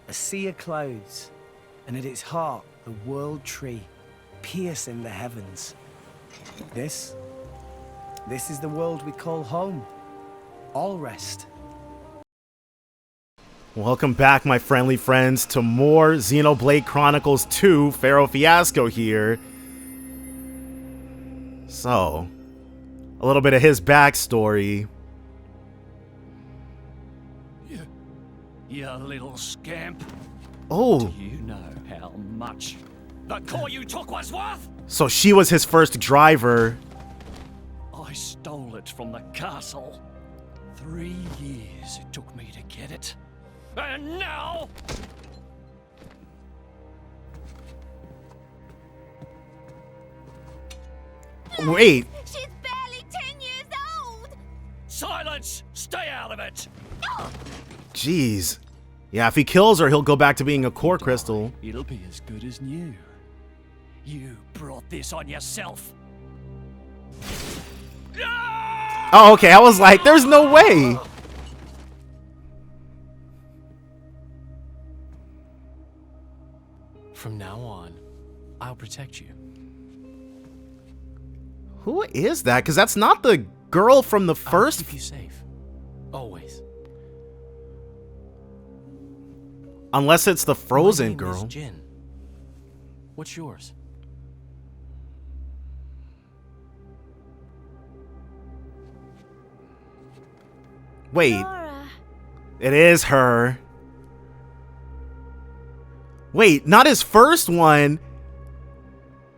A sea of clouds, and at its heart, the world tree, piercing the heavens. This is the world we call home. All rest. Welcome back, my friendly friends, to more Xenoblade Chronicles 2. Pharaoh Fiasco here. So, a little bit of his backstory. You little scamp. Oh. Do you know how much the core you took was worth? So she was his first driver. I stole it from the castle. 3 years it took me to get it. And now... Wait. She's barely 10 years old! Silence! Stay out of it! Jeez. Yeah, if he kills her, he'll go back to being a core crystal. It'll be as good as new. You brought this on yourself. Oh, okay. I was like, there's no way. From now on, I'll protect you. Who is that? Because that's not the girl from the I'll first. keep you safe. Always. Unless it's the frozen My name girl. is Jin. What's yours? Wait. Laura. It is her. Wait, not his first one.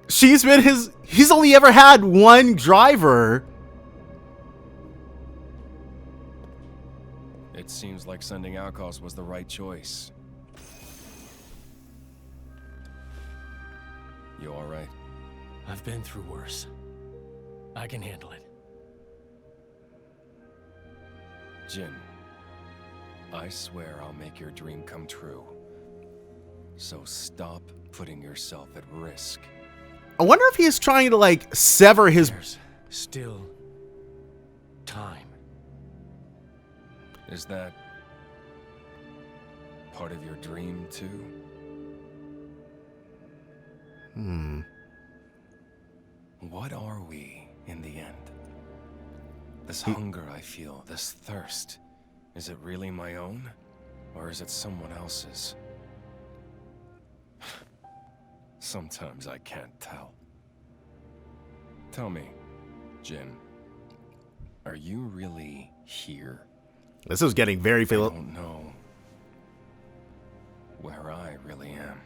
She's been his... He's only ever had one driver. It seems like sending Outcasts was the right choice. You alright? I've been through worse. I can handle it. Jin, I swear I'll make your dream come true. So stop putting yourself at risk. I wonder if he's trying to, like, sever his... There's still time. Is that part of your dream, too? What are we, in the end? This hunger I feel, this thirst, is it really my own? Or is it someone else's? Sometimes I can't tell. Tell me, Jin, are you really here? This is getting very... I don't know where I really am.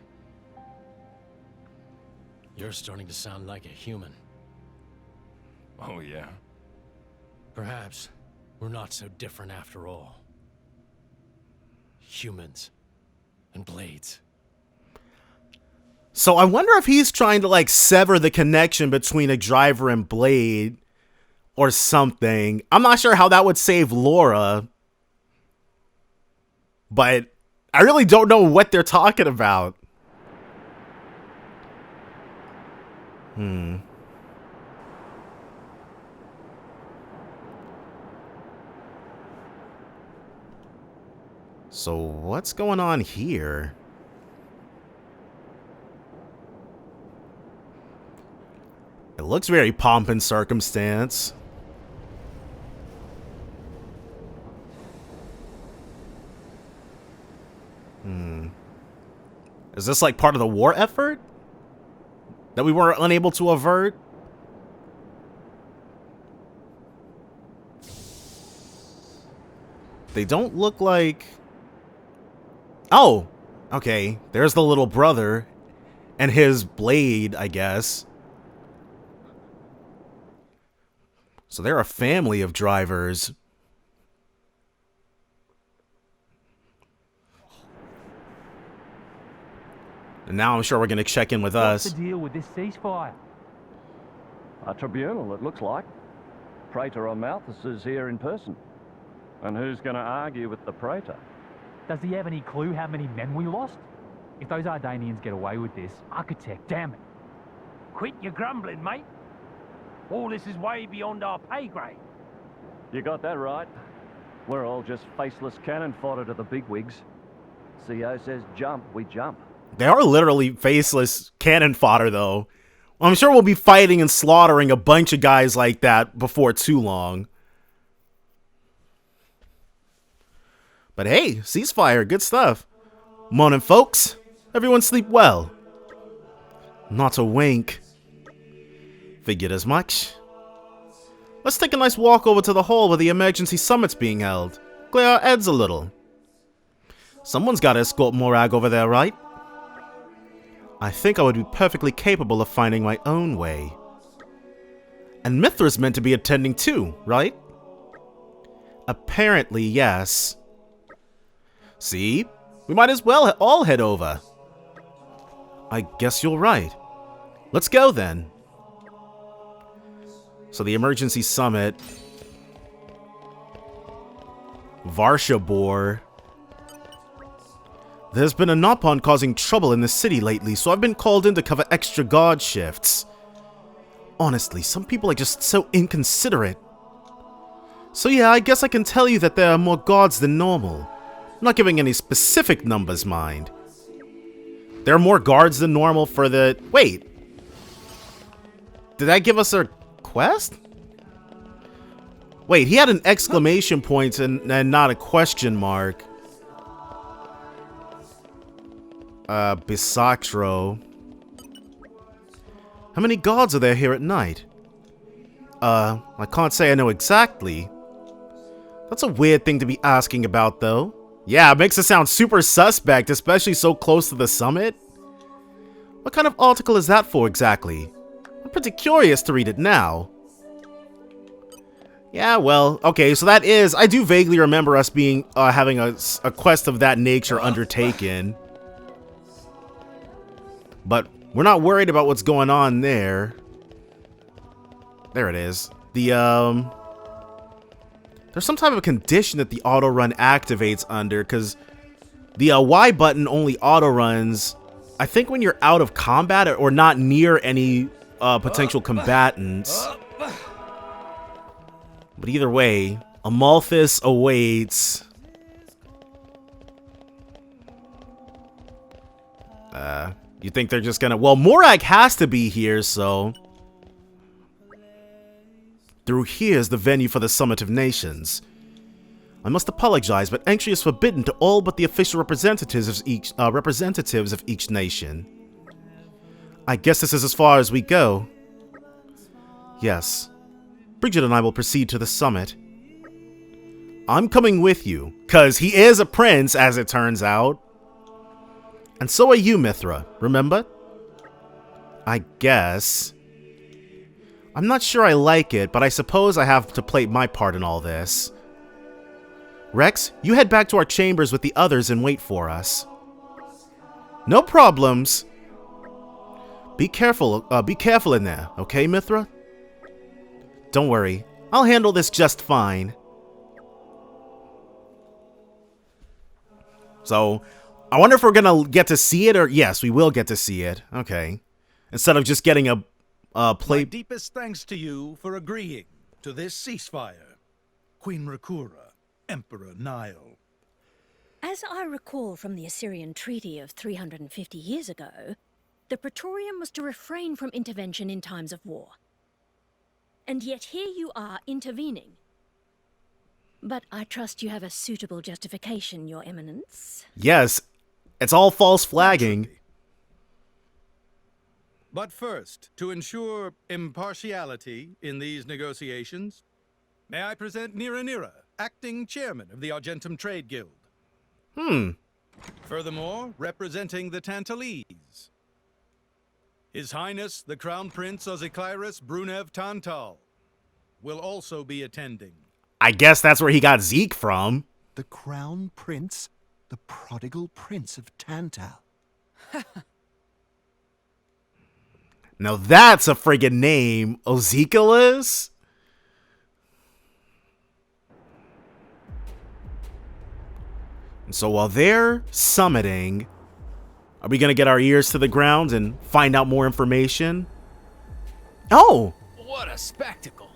You're starting to sound like a human. Oh, yeah? Perhaps we're not so different after all. Humans and blades. So I wonder if he's trying to, like, sever the connection between a driver and Blade or something. I'm not sure how that would save Laura. But I really don't know what they're talking about. So what's going on here? It looks very pomp and circumstance. Is this like part of the war effort that we were unable to avert? They don't look like... Oh, okay. There's the little brother and his blade, I guess. So they're a family of drivers. And now I'm sure we're going to check in with us. What's the deal with this ceasefire? A tribunal, it looks like. Praetor Malthus is here in person. And who's going to argue with the Praetor? Does he have any clue how many men we lost? If those Ardanians get away with this, Architect, damn it. Quit your grumbling, mate. All this is way beyond our pay grade. You got that right. We're all just faceless cannon fodder to the bigwigs. CO says jump, we jump. They are literally faceless cannon fodder, though. I'm sure we'll be fighting and slaughtering a bunch of guys like that before too long. But hey, ceasefire, good stuff. Morning, folks. Everyone sleep well. Not a wink. Figured as much. Let's take a nice walk over to the hall where the emergency summit's being held. Clear our heads a little. Someone's got to escort Morag over there, right? I think I would be perfectly capable of finding my own way. And Mithra's meant to be attending too, right? Apparently, yes. See? We might as well all head over. I guess you're right. Let's go then. So the emergency summit. Varshabor. There's been a Nopon causing trouble in the city lately, so I've been called in to cover extra guard shifts. Honestly, some people are just so inconsiderate. So yeah, I guess I can tell you that there are more guards than normal. I'm not giving any specific numbers, mind. There are more guards than normal for the... Wait. Did that give us a quest? Wait, he had an exclamation point and not a question mark. Bisactro. How many guards are there here at night? I can't say I know exactly. That's a weird thing to be asking about, though. Yeah, it makes it sound super suspect, especially so close to the summit. What kind of article is that for exactly? I'm pretty curious to read it now. Yeah, well, okay, so that is... I do vaguely remember us being having a quest of that nature undertaken. But we're not worried about what's going on there. There it is. The, there's some type of condition that the auto run activates under, because the Y button only auto runs, I think, when you're out of combat or not near any potential combatants. But either way, Amalthus awaits. You think they're just gonna... Well, Morag has to be here, so... Through here is the venue for the Summit of Nations. I must apologize, but entry is forbidden to all but the official representatives of each nation. I guess this is as far as we go. Yes. Bridget and I will proceed to the summit. I'm coming with you, cause he is a prince, as it turns out. And so are you, Mithra, remember? I guess. I'm not sure I like it, but I suppose I have to play my part in all this. Rex, you head back to our chambers with the others and wait for us. No problems. Be careful in there, okay, Mithra? Don't worry, I'll handle this just fine. So, I wonder if we're gonna get to see it, or yes, we will get to see it. Okay, instead of just getting a play. My deepest thanks to you for agreeing to this ceasefire, Queen Rakura, Emperor Nile. As I recall from the Assyrian treaty of 350 years ago, the Praetorium was to refrain from intervention in times of war. And yet here you are intervening. But I trust you have a suitable justification, Your Eminence. Yes, it's all false flagging. But first, to ensure impartiality in these negotiations, may I present Nira, acting chairman of the Argentum Trade Guild. Furthermore, representing the Tantalese, His Highness the Crown Prince Ozychlyrus Brunev Tantal will also be attending. I guess that's where he got Zeke from. The Crown Prince, the prodigal prince of Tantal. Now that's a friggin' name, Ozychlyrus? And so while they're summiting, are we gonna get our ears to the ground and find out more information? Oh! What a spectacle!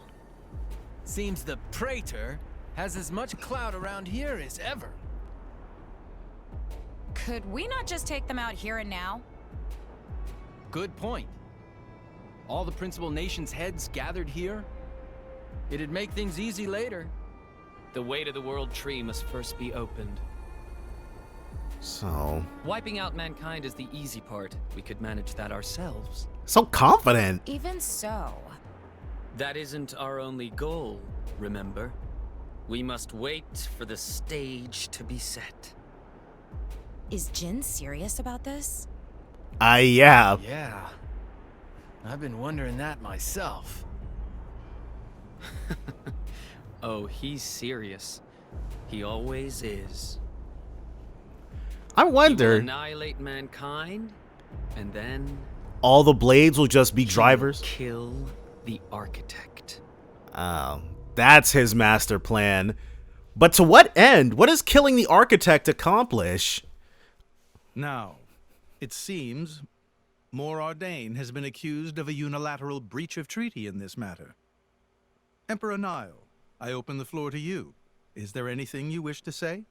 Seems the Praetor has as much clout around here as ever. Could we not just take them out here and now? Good point. All the principal nations' heads gathered here? It'd make things easy later. The way to the World Tree must first be opened. So... Wiping out mankind is the easy part. We could manage that ourselves. So confident. Even so. That isn't our only goal, remember? We must wait for the stage to be set. Is Jin serious about this? Yeah. Yeah. I've been wondering that myself. Oh, he's serious. He always is. I He will wonder... annihilate mankind, and then... all the blades will just be drivers? Kill the architect. That's his master plan. But to what end? What does killing the architect accomplish? Now, it seems Mor Ardain has been accused of a unilateral breach of treaty in this matter. Emperor Nile, I open the floor to you. Is there anything you wish to say?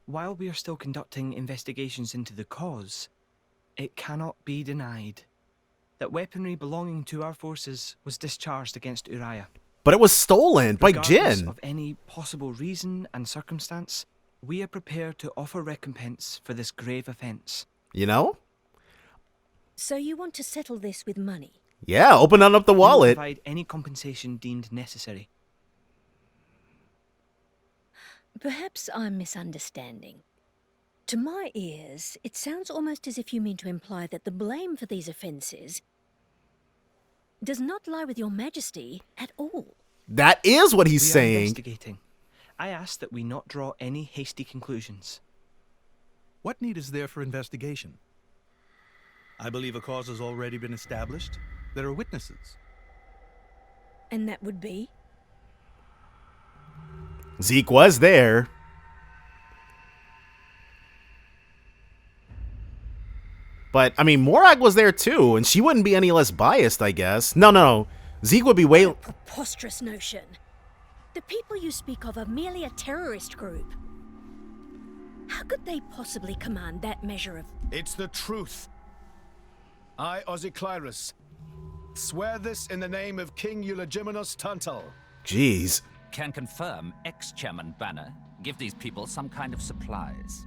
While we are still conducting investigations into the cause, it cannot be denied that weaponry belonging to our forces was discharged against Uriah. But it was stolen by Regardless Jin. of any possible reason and circumstance, we are prepared to offer recompense for this grave offense. You know? So you want to settle this with money? Yeah, open up the We will wallet. provide any compensation deemed necessary. Perhaps I'm misunderstanding. To my ears, it sounds almost as if you mean to imply that the blame for these offences does not lie with your majesty at all. That is what he's We are saying. investigating. I ask that we not draw any hasty conclusions. What need is there for investigation? I believe a cause has already been established. There are witnesses. And that would be? Zeke was there. But, I mean, Morag was there too, and she wouldn't be any less biased, I guess. No. Zeke would be way... A preposterous notion. The people you speak of are merely a terrorist group. How could they possibly command that measure of... It's the truth. I, Ozychlyrus, swear this in the name of King Elysium Tantal. Jeez. Can confirm ex-chairman Banner give these people some kind of supplies.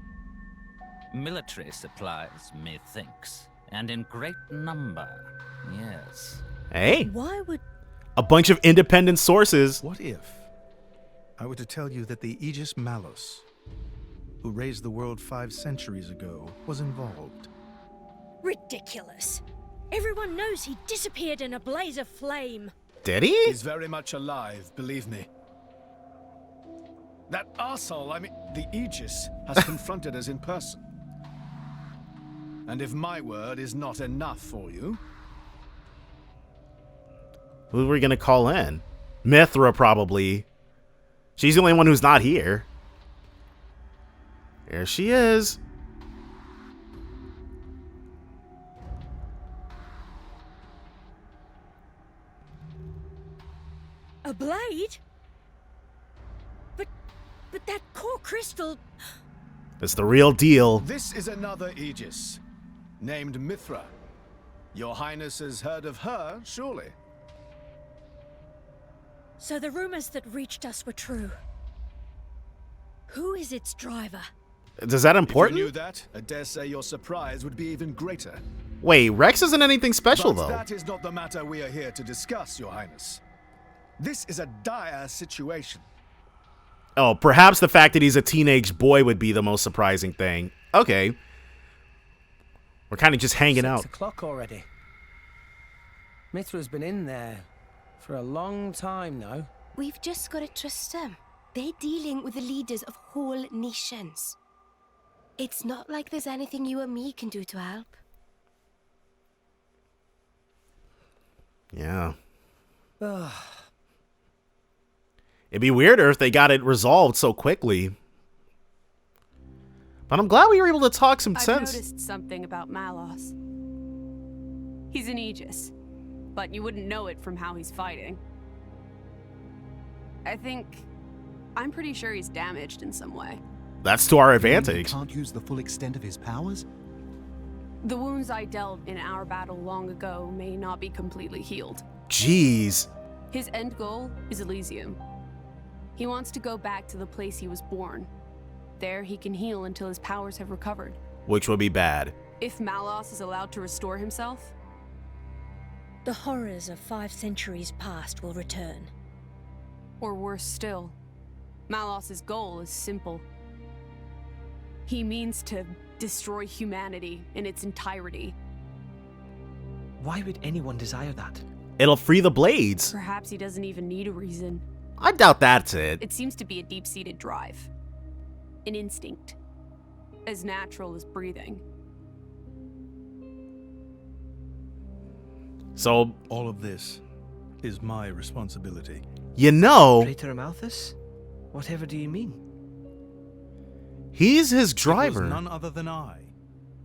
Military supplies, methinks, and in great number, yes. Hey. Why would... A bunch of independent sources. What if I were to tell you that the Aegis Malus, who raised the world 5 centuries ago, was involved? Ridiculous. Everyone knows he disappeared in a blaze of flame. Did he? He's very much alive, believe me. That arsehole, the Aegis, has confronted us in person. And if my word is not enough for you... Who are we gonna call in? Mithra, probably. She's the only one who's not here. There she is. A blade? But that core crystal... It's the real deal. This is another Aegis, named Mithra. Your Highness has heard of her, surely? So the rumors that reached us were true. Who is its driver? Is that important? If you knew that, I dare say your surprise would be even greater. Wait, Rex isn't anything special, But though. that is not the matter we are here to discuss, Your Highness. This is a dire situation. Oh, perhaps the fact that he's a teenage boy would be the most surprising thing. Okay. We're kind of just hanging out. 6 o'clock already. Mithra's been in there for a long time now. We've just got to trust them. They're dealing with the leaders of whole nations. It's not like there's anything you or me can do to help. Yeah. It'd be weirder if they got it resolved so quickly. But I'm glad we were able to talk some I've sense. noticed something about Malos. He's an Aegis, but you wouldn't know it from how he's fighting. I'm pretty sure he's damaged in some way. That's to our He advantage. can't use the full extent of his powers? The wounds I dealt in our battle long ago may not be completely healed. Jeez. His end goal is Elysium. He wants to go back to the place he was born. There he can heal until his powers have recovered. Which would be bad. If Malos is allowed to restore himself, the horrors of 5 centuries past will return. Or worse still, Malos's goal is simple. He means to destroy humanity in its entirety. Why would anyone desire that? It'll free the blades. Perhaps he doesn't even need a reason. I doubt that's it. It seems to be a deep-seated drive. An instinct. As natural as breathing. So... all of this is my responsibility. You know... Praetor Amalthus? Whatever do you mean? He's his driver. It was none other than I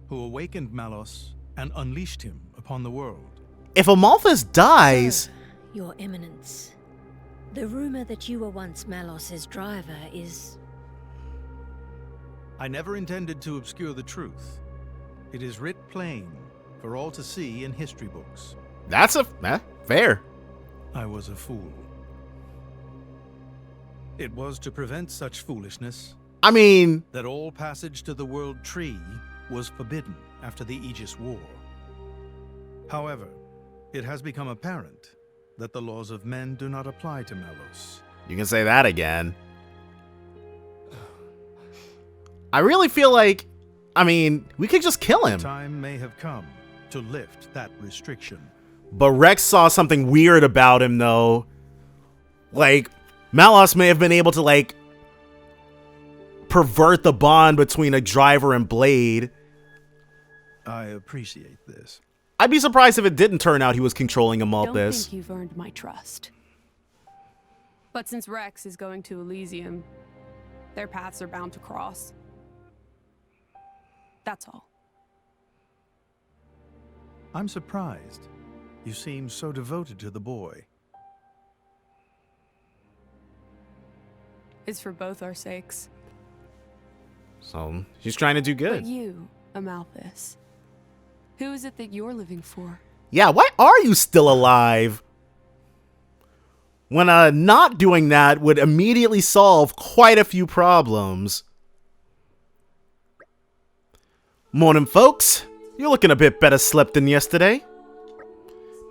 who awakened Malos and unleashed him upon the world. If Amalthus dies... Your Eminence, the rumor that you were once Malos's driver is... I never intended to obscure the truth. It is writ plain for all to see in history books. That's fair. I was a fool. It was to prevent such foolishness... I mean... that all passage to the World Tree was forbidden after the Aegis War. However, it has become apparent that the laws of men do not apply to Malos. You can say that again. I really feel like... I mean, we could just kill him. The time may have come to lift that restriction. But Rex saw something weird about him, though. Like, Malos may have been able to, like, pervert the bond between a driver and Blade. I appreciate this. I'd be surprised if it didn't turn out he was controlling Don't Amalthus. think you've earned my trust. But since Rex is going to Elysium, their paths are bound to cross. That's all. I'm surprised. You seem so devoted to the boy. It's for both our sakes. So, he's trying to do good. But you, Amalthus, who is it that you're living for? Yeah, why are you still alive? When not doing that would immediately solve quite a few problems. Morning, folks. You're looking a bit better slept than yesterday.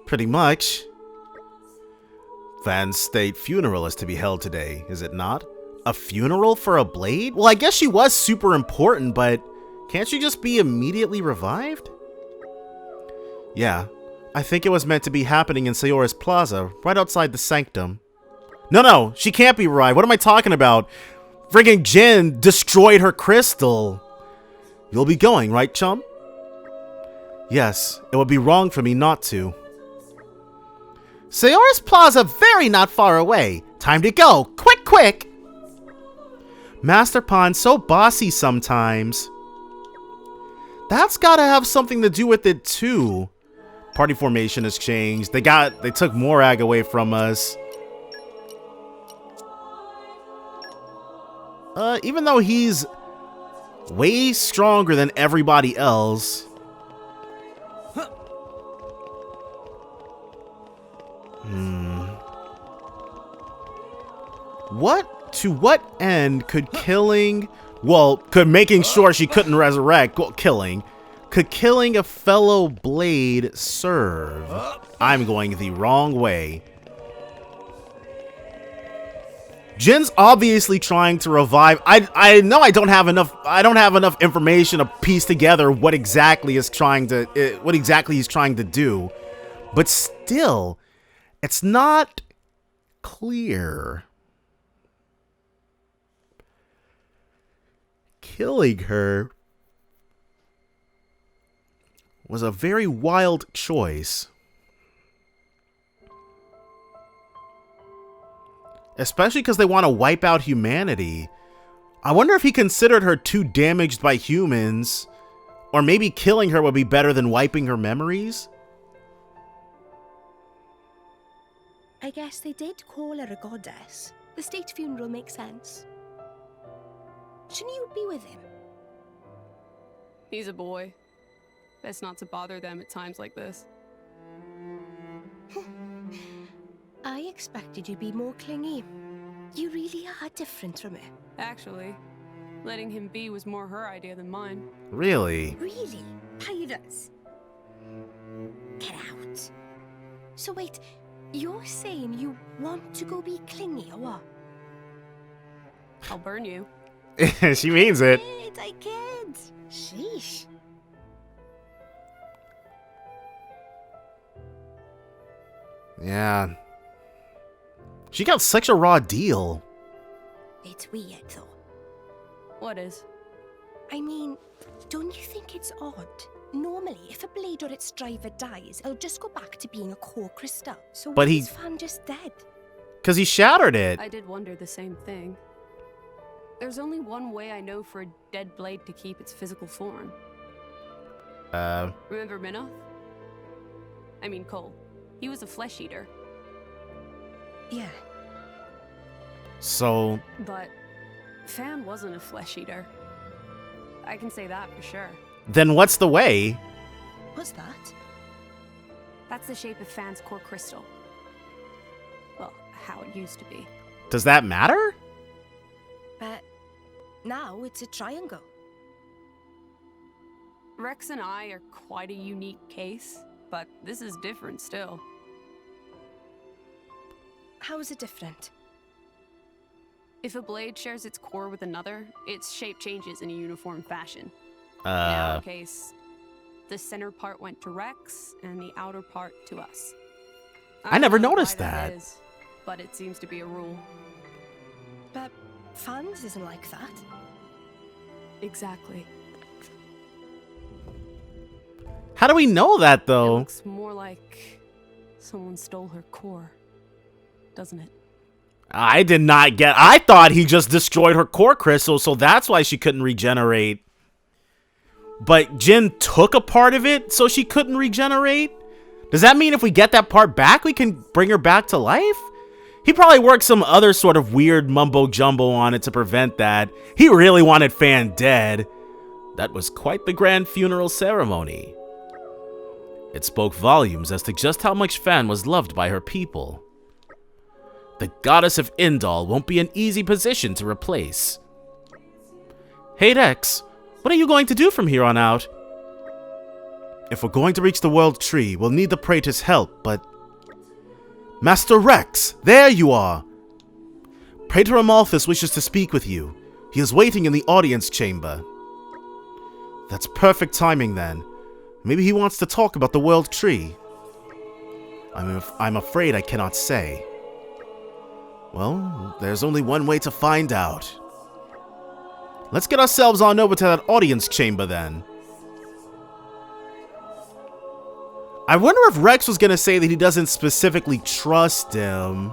Pretty much. Van's state funeral is to be held today, is it not? A funeral for a Blade? Well, I guess she was super important, but can't she just be immediately revived? Yeah, I think it was meant to be happening in Sayora's Plaza, right outside the sanctum. No, she can't be revived. What am I talking about? Friggin' Jin destroyed her crystal. You'll be going, right, chum? Yes, it would be wrong for me not to. Sayora's Plaza very not far away. Time to go. Quick! Master Pond so bossy sometimes. That's gotta have something to do with it too. Party formation has changed. They took Morag away from us. Even though he's way stronger than everybody else. To what end could killing... Well, could making sure she couldn't resurrect... Well, could killing a fellow Blade serve? I'm going the wrong way. Jin's obviously trying to revive... I know I don't have enough information to piece together what exactly he's trying to do. But still, it's not clear. Killing her was a very wild choice. Especially because they want to wipe out humanity. I wonder if he considered her too damaged by humans. Or maybe killing her would be better than wiping her memories? I guess they did call her a goddess. The state funeral makes sense. Shouldn't you be with him? He's a boy. Best not to bother them at times like this. I expected you'd be more clingy. You really are different from her. Actually, letting him be was more her idea than mine. Really? Really? Pirates? Get out. So wait, you're saying you want to go be clingy or what? I'll burn you. She means it. I can't. Sheesh. Yeah. She got such a raw deal. It's weird though. What is? I mean, don't you think it's odd? Normally, if a blade or its driver dies, it'll just go back to being a core crystal. So But why he- is Fan just dead? Because he shattered it. I did wonder the same thing. There's only one way I know for a dead blade to keep its physical form. Remember Minoth? I mean Cole. He was a flesh eater. Yeah. So, But Fan wasn't a flesh eater. I can say that for sure. then what's the way? What's that? That's the shape of Fan's core crystal. Well, how it used to be. Does that matter? But now it's a triangle. Rex and I are quite a unique case, but this is different still. How is it different? If a blade shares its core with another, its shape changes in a uniform fashion. In Uh, our case, the center part went to Rex and the outer part to us. I never don't know why noticed that. is, but it seems to be a rule. But Fan's isn't like that. Exactly. How do we know that, though? Looks more like someone stole her core, doesn't it? I did not get... I thought he just destroyed her core crystal, so that's why she couldn't regenerate. But Jin took a part of it, so she couldn't regenerate? Does that mean if we get that part back, we can bring her back to life? He probably worked some other sort of weird mumbo-jumbo on it to prevent that. He really wanted Fan dead. That was quite the grand funeral ceremony. It spoke volumes as to just how much Fan was loved by her people. The goddess of Indal won't be an easy position to replace. Hey Rex, what are you going to do from here on out? If we're going to reach the World Tree, we'll need the Praetor's help, but... Master Rex, there you are! Praetor Amalthus wishes to speak with you. He is waiting in the audience chamber. That's perfect timing then. Maybe he wants to talk about the World Tree. I'm afraid I cannot say. Well, there's only one way to find out. Let's get ourselves on over to that audience chamber then. I wonder if Rex was gonna say that he doesn't specifically trust him.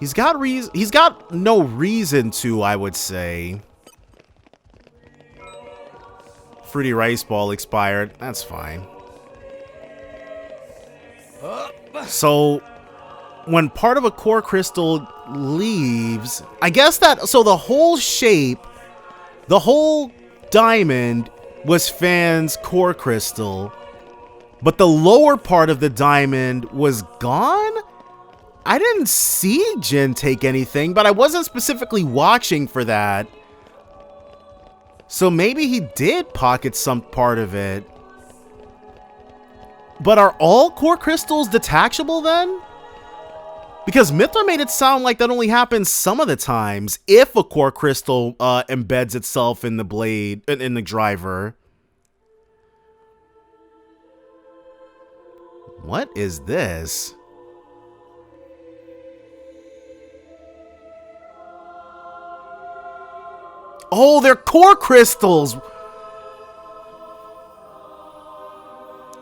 He's got no reason to, I would say. Fruity Rice Ball expired. That's fine. So, when part of a core crystal leaves, I guess that, so the whole shape, the whole diamond was Fan's core crystal, but the lower part of the diamond was gone? I didn't see Jin take anything, but I wasn't specifically watching for that. So maybe he did pocket some part of it. But are all core crystals detachable then? Because Mithra made it sound like that only happens some of the times if a core crystal embeds itself in the blade, in the driver. What is this? Oh, they're core crystals!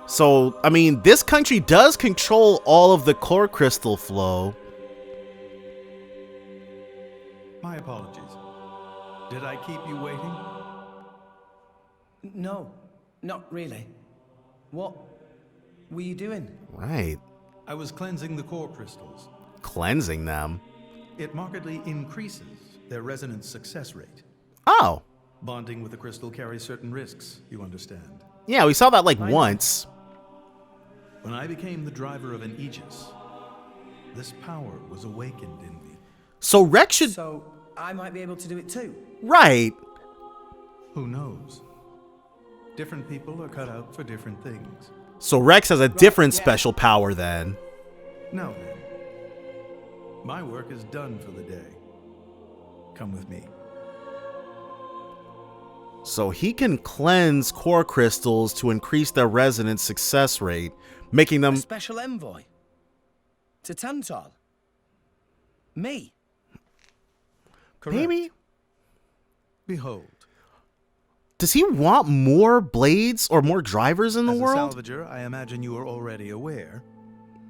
So, I mean, this country does control all of the core crystal flow. My apologies. Did I keep you waiting? No, not really. What were you doing? Right. I was cleansing the core crystals. cleansing them? It markedly increases their resonance success rate. Oh. Bonding with the crystal carries certain risks, you understand. Yeah, we saw that like once. When I became the driver of an Aegis, this power was awakened in me. So Rex should... So I might be able to do it too? Right. Who knows? Different people are cut out for different things. So Rex has a different special power then. Now then, my work is done for the day. Come with me. So he can cleanse core crystals to increase their resonance success rate, making them... A special envoy? To Tantal? Me? Correct. Maybe? Behold. Does he want more blades or more drivers in the world? As a salvager, I imagine you are already aware.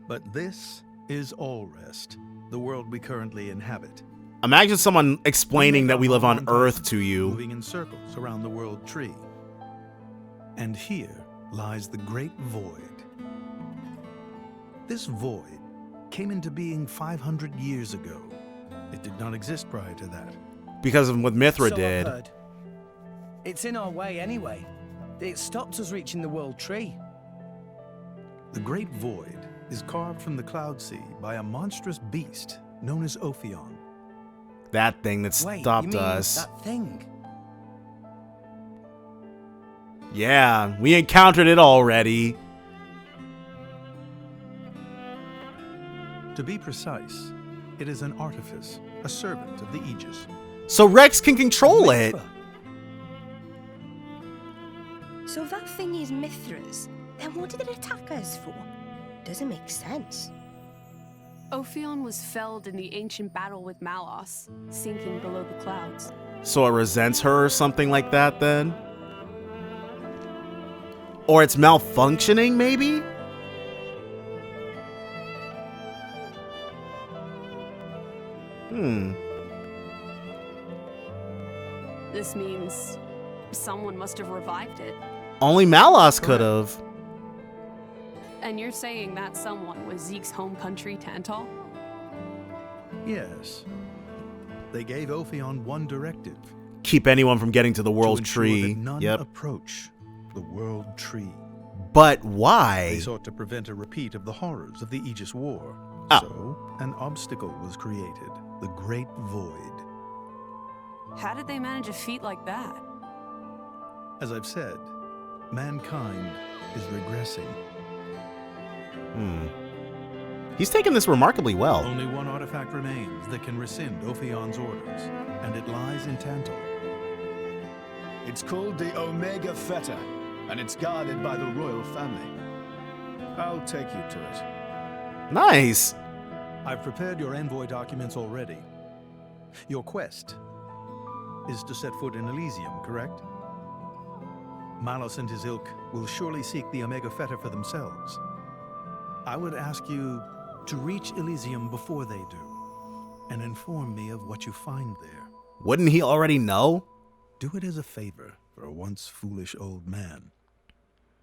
But this is Allrest, the world we currently inhabit. Imagine someone explaining that we live on Earth to you. Moving in circles around the world tree. And here lies the Great Void. This void came into being 500 years ago. It did not exist prior to that. Because of what Mithra So did. I've heard. It's in our way anyway. It stopped us reaching the world tree. The Great Void is carved from the Cloud Sea by a monstrous beast known as Ophion. That thing that Wait, stopped you mean us. that thing? Yeah, we encountered it already. To be precise, it is an artifice, a servant of the Aegis. So Rex can control it. So that thing is Mithra's. Then what did it attack us for? Doesn't make sense. Ophion was felled in the ancient battle with Malos, sinking below the clouds. So it resents her or something like that then? Or it's malfunctioning, maybe? This means someone must have revived it. Only Malos could have. And you're saying that someone was Zeke's home country, Tantal? Yes. They gave Ophion one directive. Keep anyone from getting to the world to ensure tree. that none approach the world tree. But why? They sought to prevent a repeat of the horrors of the Aegis War. Oh. So, an obstacle was created, the Great Void. How did they manage a feat like that? As I've said, mankind is regressing. He's taken this remarkably well. Only one artifact remains that can rescind Ophion's orders, and it lies in Tantal. It's called the Omega Feta, and it's guarded by the royal family. I'll take you to it. Nice. I've prepared your envoy documents already. Your quest is to set foot in Elysium, correct? Malos and his ilk will surely seek the Omega Feta for themselves. I would ask you to reach Elysium before they do, and inform me of what you find there. Wouldn't he already know? Do it as a favor for a once foolish old man,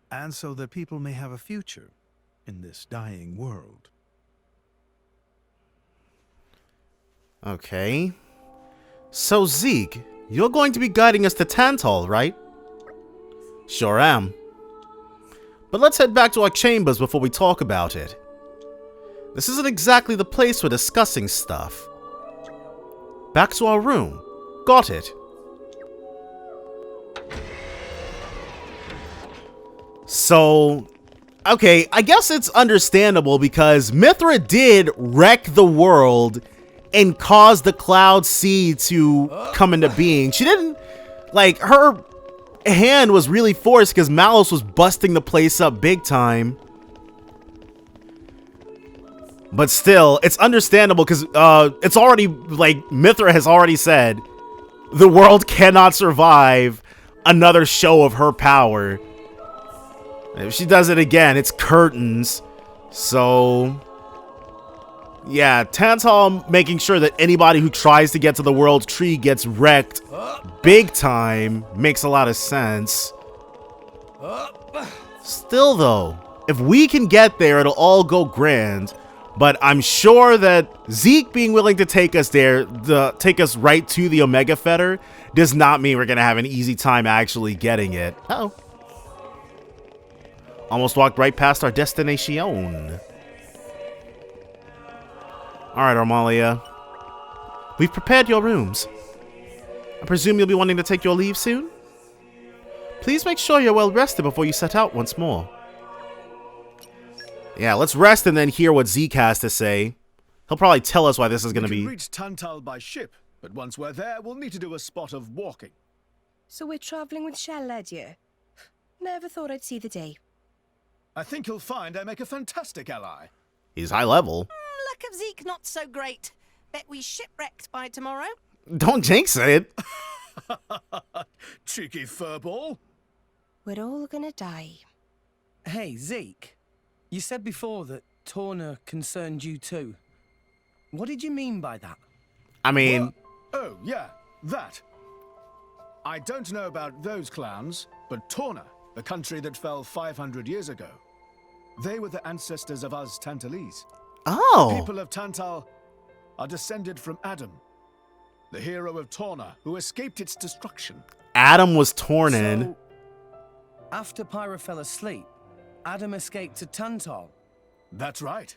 and so that people may have a future in this dying world. Okay. So Zeke, you're going to be guiding us to Tantal, right? Sure am. But let's head back to our chambers before we talk about it. This isn't exactly the place for discussing stuff. Back to our room. Got it. So, okay, I guess it's understandable because Mithra did wreck the world and cause the Cloud Sea to come into being. She didn't, like, her hand was really forced because Malos was busting the place up big time. But still, it's understandable because it's already, like, Mithra has already said, the world cannot survive another show of her power. If she does it again, it's curtains. So, yeah, Tantal making sure that anybody who tries to get to the world tree gets wrecked big time makes a lot of sense. Still though, if we can get there, it'll all go grand. But I'm sure that Zeke being willing to take us there, take us right to the Omega Fetter, does not mean we're going to have an easy time actually getting it. Uh-oh. Almost walked right past our destination. Alright, Armalia. We've prepared your rooms. I presume you'll be wanting to take your leave soon? Please make sure you're well rested before you set out once more. Yeah, let's rest and then hear what Zeke has to say. He'll probably tell us why this is going to be... We can reach Tantal by ship, but once we're there, we'll need to do a spot of walking. So we're traveling with Shell, lad, you? Never thought I'd see the day. I think you'll find I make a fantastic ally. He's high level. Luck of Zeke not so great. Bet we shipwrecked by tomorrow. Don't jinx it. Cheeky furball. We're all gonna die. Hey, Zeke. You said before that Torna concerned you too. What did you mean by that? I mean... Oh, yeah, that. I don't know about those clowns, but Torna, the country that fell 500 years ago, they were the ancestors of us Tantalese. Oh. The people of Tantal are descended from Adam, the hero of Torna, who escaped its destruction. Adam was torn in. So, after Pyra fell asleep, Adam escaped to Tantal. That's right.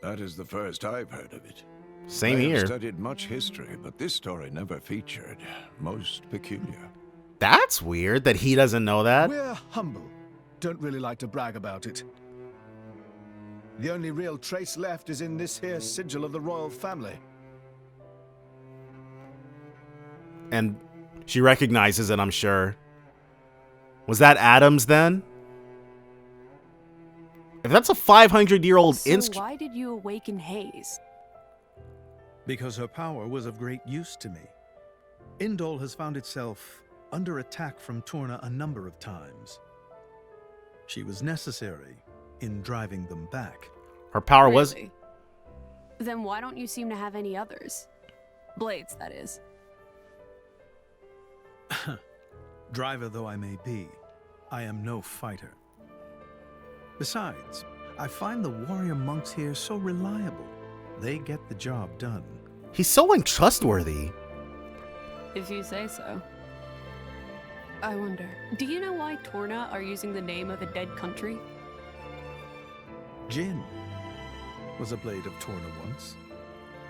That is the first I've heard of it. Same I here. have studied much history, but this story never featured. Most peculiar. That's weird that he doesn't know that. We're humble. Don't really like to brag about it. The only real trace left is in this here sigil of the royal family. And she recognizes it, I'm sure. Was that Adam's then? If that's a 500-year-old So why did you awaken Hayes? Because her power was of great use to me. Indol has found itself under attack from Torna a number of times. She was necessary in driving them back. Her power was... Really? Then why don't you seem to have any others? Blades, that is. Driver though I may be, I am no fighter. Besides, I find the warrior monks here so reliable. They get the job done. He's so untrustworthy. If you say so. I wonder, do you know why Torna are using the name of a dead country? Jin was a blade of Torna once.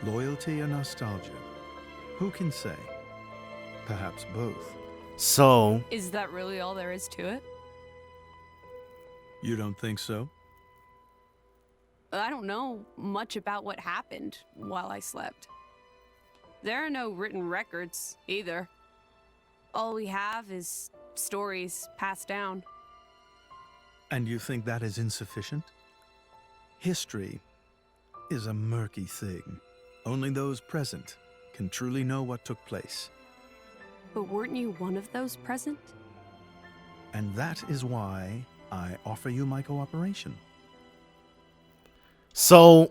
Loyalty or nostalgia? Who can say? Perhaps both. So... Is that really all there is to it? You don't think so? I don't know much about what happened while I slept. There are no written records, either. All we have is stories passed down. And you think that is insufficient? History is a murky thing. Only those present can truly know what took place. But weren't you one of those present? And that is why I offer you my cooperation. So...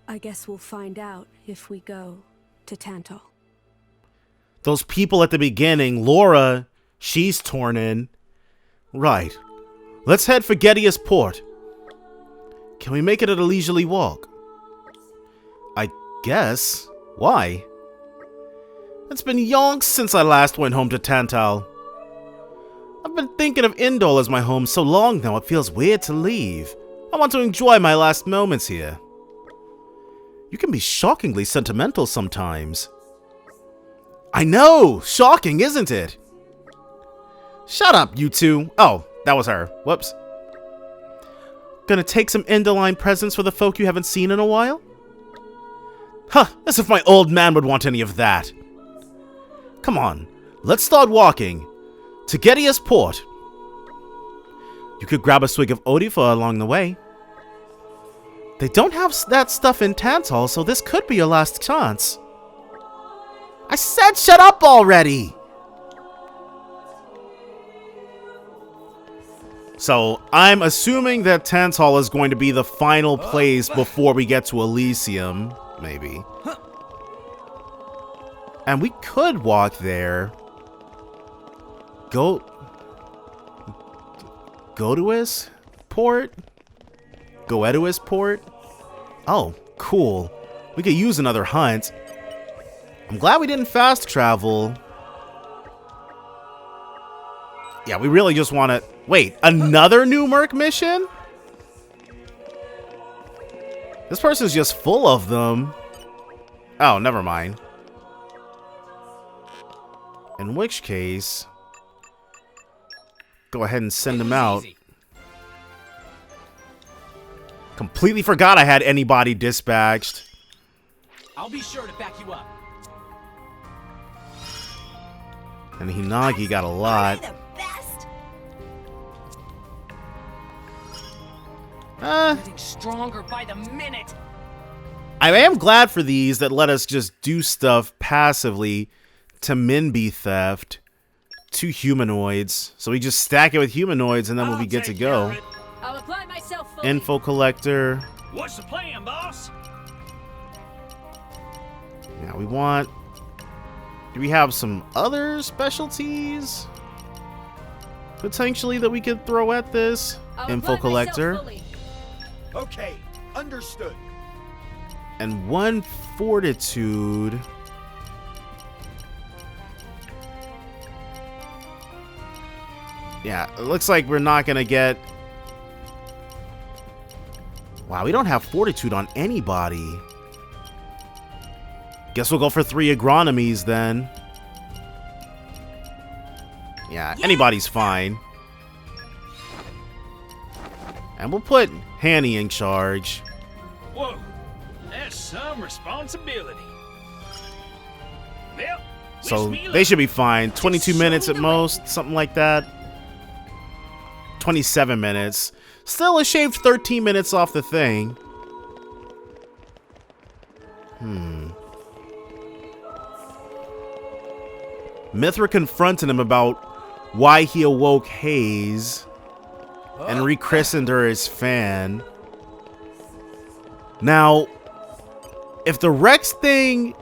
I guess we'll find out if we go to Tantal. Those people at the beginning, Laura, she's torn in. Right. Let's head for Gettius Port. Can we make it at a leisurely walk? I guess. Why? It's been yonks since I last went home to Tantal. I've been thinking of Indol as my home so long now it feels weird to leave. I want to enjoy my last moments here. You can be shockingly sentimental sometimes. I know! Shocking, isn't it? Shut up, you two. Oh, that was her. Whoops. Gonna take some Indoline presents for the folk you haven't seen in a while? Huh, as if my old man would want any of that. Come on, let's start walking. To Gettius Port. You could grab a swig of Odifa along the way. They don't have that stuff in Tantal, so this could be your last chance. I said shut up already! So, I'm assuming that Tantal is going to be the final place before we get to Elysium. Maybe. And we could walk there. Go to his port? Goetuis port? Oh, cool. We could use another hunt. I'm glad we didn't fast travel. Yeah, we really just want to... Wait, another new Merc mission? This person's just full of them. Oh, never mind. In which case... Go ahead and send them out. Completely forgot I had anybody dispatched. I'll be sure to back you up. And Hinagi got a lot. Getting stronger by the minute. I am glad for these that let us just do stuff passively to Minby theft. 2 humanoids. So we just stack it with humanoids and then we'll be good to go. I'll apply myself fully. Info collector. What's the plan, boss? Yeah, we want... Do we have some other specialties? Potentially that we could throw at this? Info collector. Okay, understood. And 1 fortitude. Yeah, it looks like we're not gonna get... Wow, we don't have fortitude on anybody. Guess we'll go for 3 agronomies then. Yeah, anybody's fine. And we'll put Hanny in charge. Whoa, that's some responsibility. Well, So they should be fine. 22 minutes at most, something like that. 27 minutes. Still a shaved 13 minutes off the thing. Mithra confronted him about why he awoke Hayes and rechristened her as Fan. Now, if the Rex thing,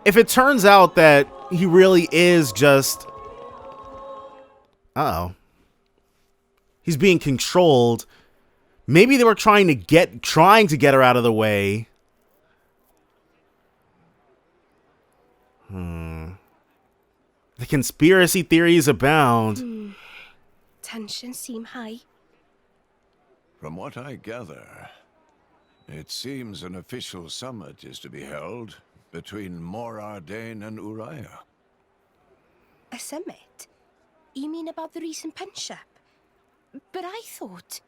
if it turns out that he really is just... Uh-oh. He's being controlled. Maybe they were trying to get her out of the way. The conspiracy theories abound. Tensions seem high. From what I gather, it seems an official summit is to be held between Morardain and Uriah. A summit? You mean about the recent penship? But I thought...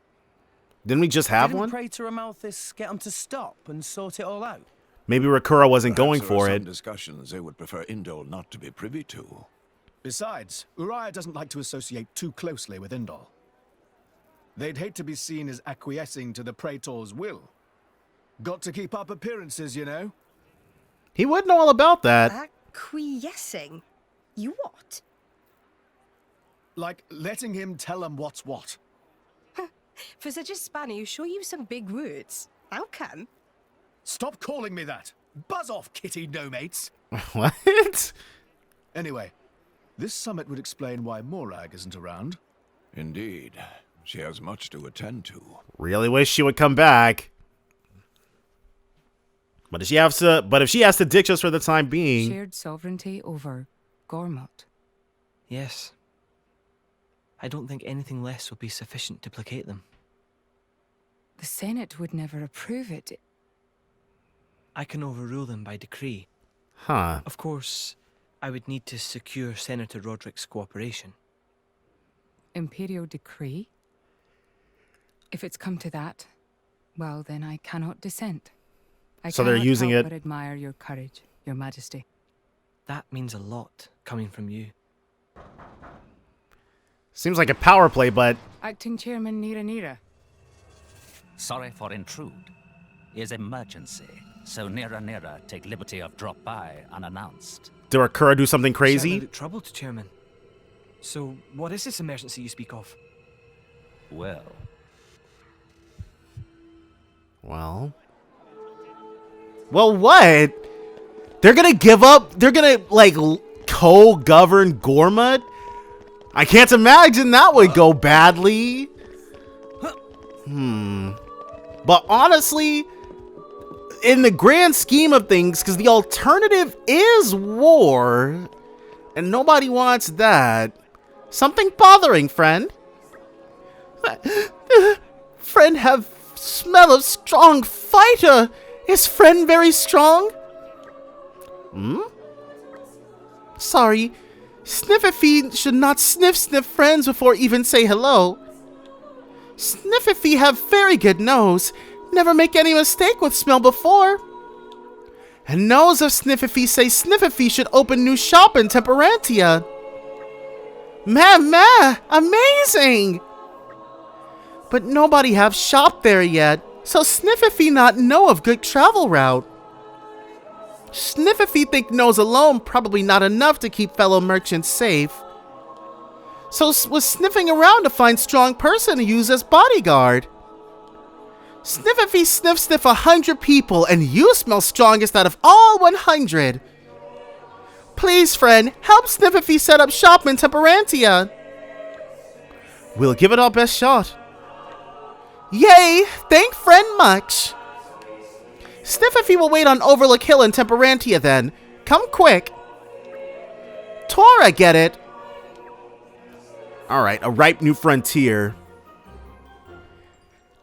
Didn't we just have one? Didn't Praetor Amalthus get them to stop and sort it all out? Maybe Rakura wasn't Perhaps going there for are it. some discussions they would prefer Indol not to be privy to. Besides, Uriah doesn't like to associate too closely with Indol. They'd hate to be seen as acquiescing to the Praetor's will. Got to keep up appearances, you know? He would know all about that. Acquiescing? You what? Like letting him tell them what's what. For such a spanner, you sure use some big words. How come? Stop calling me that! Buzz off, kitty no-mates! What? Anyway, this summit would explain why Morag isn't around. Indeed. She has much to attend to. Really wish she would come back. But if she has to ditch us for the time being. Shared sovereignty over Gormott. Yes. I don't think anything less will be sufficient to placate them. The Senate would never approve it. I can overrule them by decree. Huh. Of course, I would need to secure Senator Roderick's cooperation. Imperial decree? If it's come to that, well, then I cannot dissent. So they're using help it. but admire your courage, your majesty. That means a lot coming from you. Seems like a power play, but... Acting Chairman Nira. Sorry for intrude. Is emergency, so Nira take liberty of drop by unannounced. Did Rakura do something crazy? Certainly look troubled, Chairman. So, what is this emergency you speak of? Well... Well, what? They're gonna give up? They're gonna, like, co-govern Gormott? I can't imagine that would go badly. But honestly, in the grand scheme of things, because the alternative is war, and nobody wants that. Something bothering, friend? Friend have smell of strong fighter. Is friend very strong? Sorry. Sniffy should not sniff friends before even say hello. Sniffy have very good nose. Never make any mistake with smell before. And nose of Sniffy say Sniffy should open new shop in Temperantia. Amazing! But nobody have shop there yet, so Sniffy not know of good travel route. Sniffy think nose alone probably not enough to keep fellow merchants safe. So was sniffing around to find strong person to use as bodyguard. Sniffy sniff 100 people, and you smell strongest out of all 100. Please, friend, help Sniffy set up shop in Temperantia. We'll give it our best shot. Yay! Thank friend much. Sniffy will wait on Overlook Hill in Temperantia then. Come quick. Tora, get it. Alright, a ripe new frontier.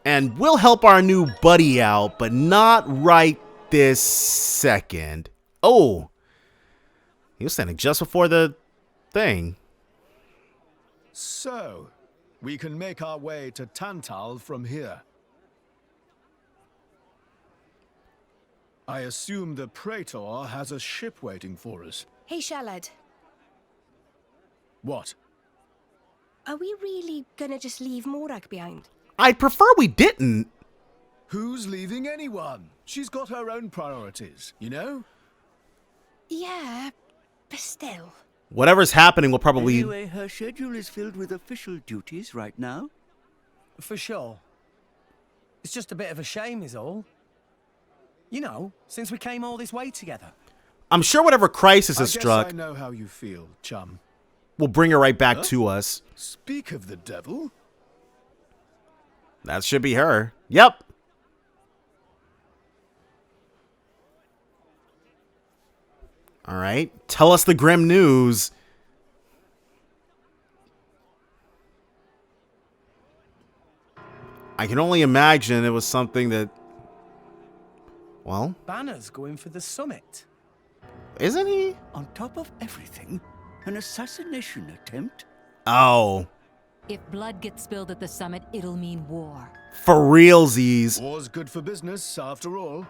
And we'll help our new buddy out, but not right this second. Oh. He was standing just before the thing. So, we can make our way to Tantal from here. I assume the Praetor has a ship waiting for us. Hey, Shalad. What? Are we really gonna just leave Morag behind? I'd prefer we didn't. Who's leaving anyone? She's got her own priorities, you know? Yeah, but still. Whatever's happening will probably... Anyway, her schedule is filled with official duties right now. For sure. It's just a bit of a shame is all. You know, since we came all this way together. I'm sure whatever crisis has struck... I know how you feel, chum. We'll bring her right back to us. Speak of the devil. That should be her. Yep. Alright. Tell us the grim news. I can only imagine it was something that... Well... Banner's going for the summit. Isn't he? On top of everything, an assassination attempt? Oh. If blood gets spilled at the summit, it'll mean war. For realsies. War's good for business, after all.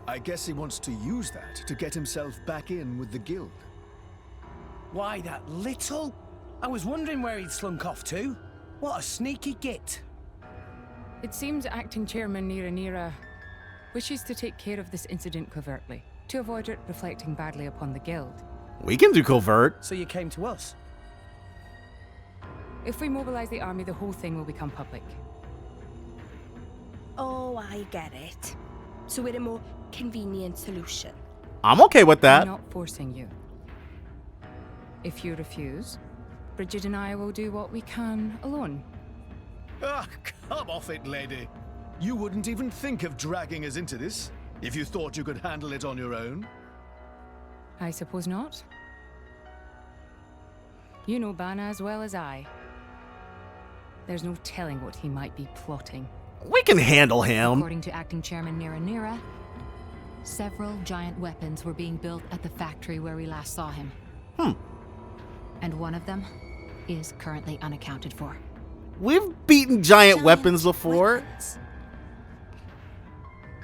I guess he wants to use that to get himself back in with the guild. Why, that little? I was wondering where he'd slunk off to. What a sneaky git. It seems acting chairman Nira wishes to take care of this incident covertly, to avoid it reflecting badly upon the guild. We can do covert. So you came to us? If we mobilize the army, the whole thing will become public. Oh, I get it. So we're a more convenient solution. I'm okay with that. I'm not forcing you. If you refuse, Bridget and I will do what we can alone. Ah, come off it, lady. You wouldn't even think of dragging us into this if you thought you could handle it on your own. I suppose not. You know Bana as well as I. There's no telling what he might be plotting. We can handle him. According to acting chairman Nira, several giant weapons were being built at the factory where we last saw him. And one of them is currently unaccounted for. We've beaten giant weapons before.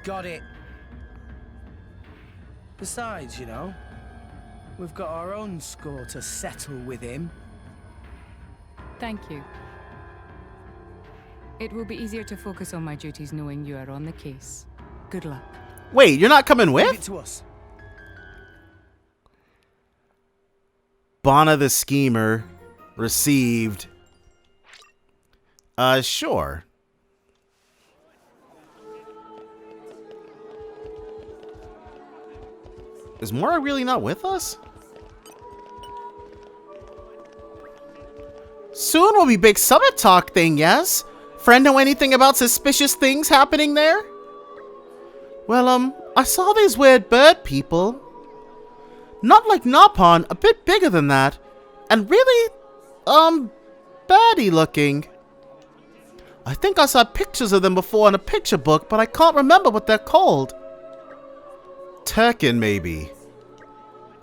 Got it. Besides, you know, we've got our own score to settle with him. Thank you. It will be easier to focus on my duties knowing you are on the case. Good luck. Wait, you're not coming with? Leave it to us. Bana the Schemer received. Sure. Is Mora really not with us? Soon will be big summit talk thing, yes? Friend know anything about suspicious things happening there? Well, I saw these weird bird people. Not like Napon, a bit bigger than that. And really, birdie looking. I think I saw pictures of them before in a picture book, but I can't remember what they're called. Turkin, maybe.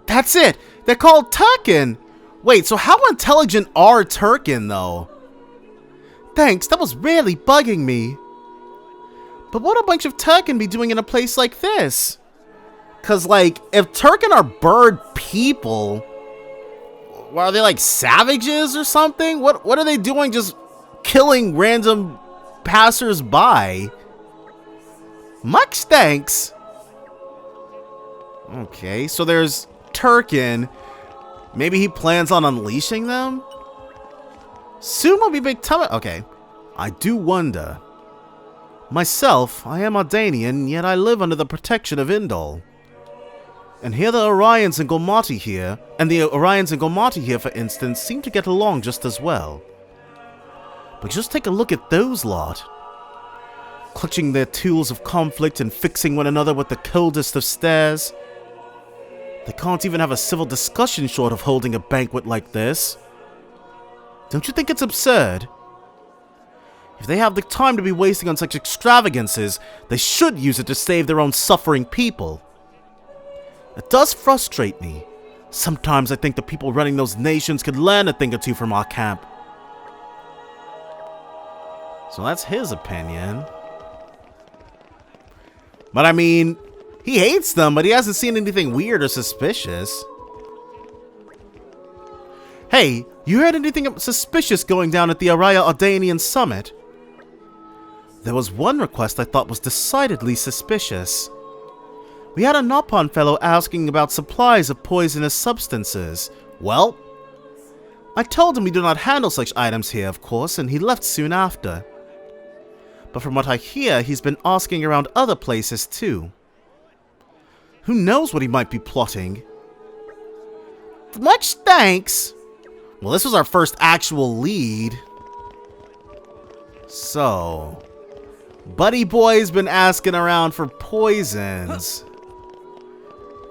That's it! They're called Turkin! Wait, so how intelligent are Turkin, though? Thanks, that was really bugging me. But what a bunch of Turkin be doing in a place like this? Cause, like, if Turkin are bird people, what, are they like savages or something? What are they doing just killing random passers-by? Much thanks. Okay, so there's Turkin. Maybe he plans on unleashing them? Soon will be big time. Okay, I do wonder. Myself, I am Ardanian, yet I live under the protection of Indol. And here the Orions and Golmati here, for instance, seem to get along just as well. But just take a look at those lot. Clutching their tools of conflict and fixing one another with the coldest of stares. They can't even have a civil discussion short of holding a banquet like this. Don't you think it's absurd? If they have the time to be wasting on such extravagances, they should use it to save their own suffering people. It does frustrate me. Sometimes I think the people running those nations could learn a thing or two from our camp. So that's his opinion. But I mean, he hates them, but he hasn't seen anything weird or suspicious. Hey, you heard anything suspicious going down at the Araya Ardanian summit? There was one request I thought was decidedly suspicious. We had a Napon fellow asking about supplies of poisonous substances. Well, I told him we do not handle such items here, of course, and he left soon after. But from what I hear, he's been asking around other places too. Who knows what he might be plotting? Much thanks! Well, this was our first actual lead. So, Buddy Boy's been asking around for poisons.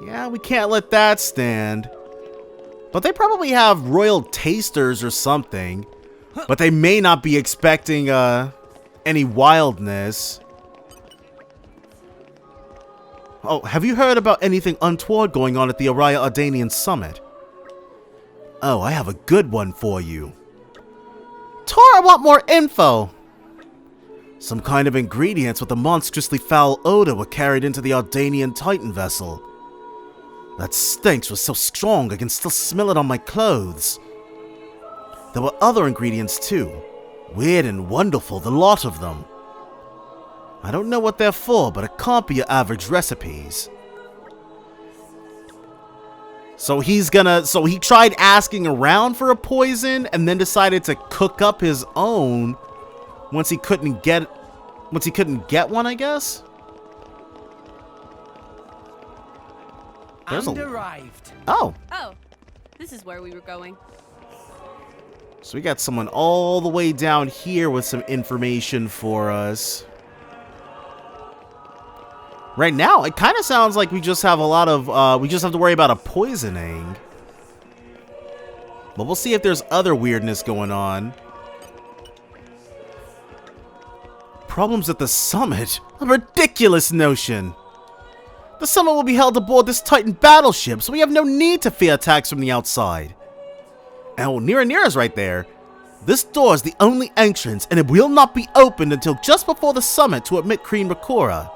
Yeah, we can't let that stand. But they probably have royal tasters or something. But they may not be expecting any wildness. Oh, have you heard about anything untoward going on at the Araya Ardanian summit? Oh, I have a good one for you. Tor, I want more info. Some kind of ingredients with a monstrously foul odor were carried into the Ardanian Titan vessel. That stench was so strong I can still smell it on my clothes. There were other ingredients too. Weird and wonderful, the lot of them. I don't know what they're for, but it can't be your average recipes. So he tried asking around for a poison and then decided to cook up his own once he couldn't get one, I guess. Arrived. Oh. Oh, this is where we were going. So we got someone all the way down here with some information for us. Right now, it kind of sounds like we just have a lot of, we just have to worry about a poisoning. But we'll see if there's other weirdness going on. Problems at the summit? A ridiculous notion. The summit will be held aboard this Titan battleship, so we have no need to fear attacks from the outside. Oh, Nira's right there. This door is the only entrance, and it will not be opened until just before the summit to admit Queen Rakora.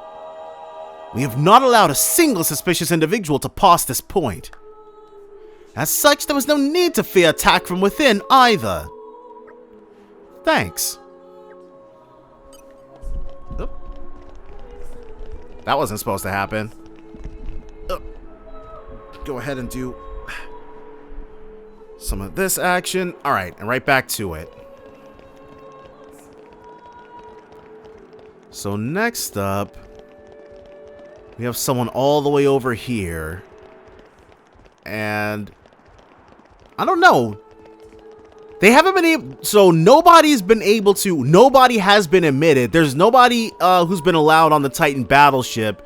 We have not allowed a single suspicious individual to pass this point. As such, there was no need to fear attack from within either. Thanks. Oop. That wasn't supposed to happen. Go ahead and do some of this action. Alright, and right back to it. So next up, we have someone all the way over here. And I don't know. They haven't been able, so nobody has been admitted. There's nobody who's been allowed on the Titan battleship